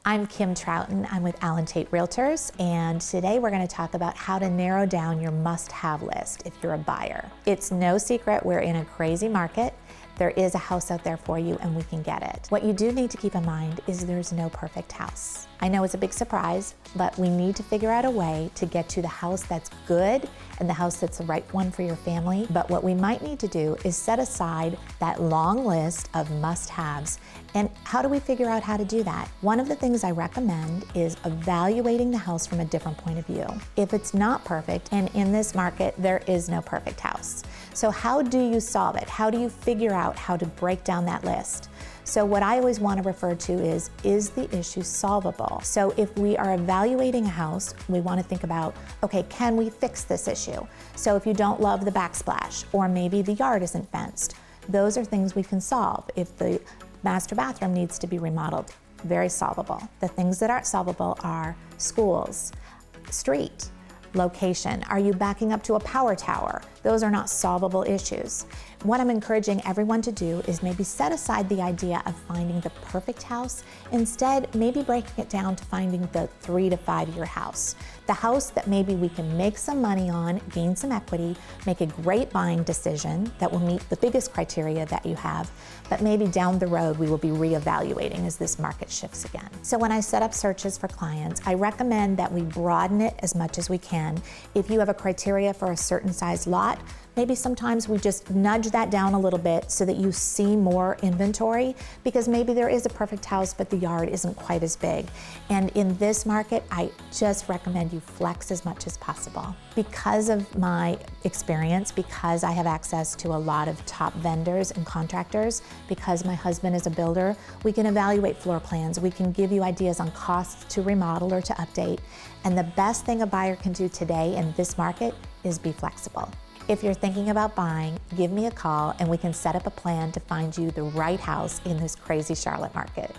I'm Kim Troughton. I'm with Allen Tate Realtors, and today we're going to talk about how to narrow down your must-have list if you're a buyer. It's no secret we're in a crazy market. There is a house out there for you and we can get it. What you do need to keep in mind is there's no perfect house. I know it's a big surprise, but we need to figure out a way to get to the house that's good and the house that's the right one for your family. But what we might need to do is set aside that long list of must-haves. And how do we figure out how to do that? One of the things I recommend is evaluating the house from a different point of view. If it's not perfect, and in this market, there is no perfect house. So how do you solve it? How do you figure out how to break down that list? So what I always want to refer to is the issue solvable? So if we are evaluating a house, we want to think about, okay, can we fix this issue? So if you don't love the backsplash, or maybe the yard isn't fenced, those are things we can solve. If the master bathroom needs to be remodeled, very solvable. The things that aren't solvable are schools, street, location. Are you backing up to a power tower? Those are not solvable issues. What I'm encouraging everyone to do is maybe set aside the idea of finding the perfect house. Instead, maybe breaking it down to finding the 3 to 5 year house. The house that maybe we can make some money on, gain some equity, make a great buying decision that will meet the biggest criteria that you have, but maybe down the road we will be reevaluating as this market shifts again. So when I set up searches for clients, I recommend that we broaden it as much as we can. If you have a criteria for a certain size lot, maybe sometimes we just nudge that down a little bit so that you see more inventory, because maybe there is a perfect house, but the yard isn't quite as big. And in this market, I just recommend you flex as much as possible. Because of my experience, because I have access to a lot of top vendors and contractors, because my husband is a builder, we can evaluate floor plans. We can give you ideas on costs to remodel or to update. And the best thing a buyer can do today in this market is be flexible. If you're thinking about buying, give me a call and we can set up a plan to find you the right house in this crazy Charlotte market.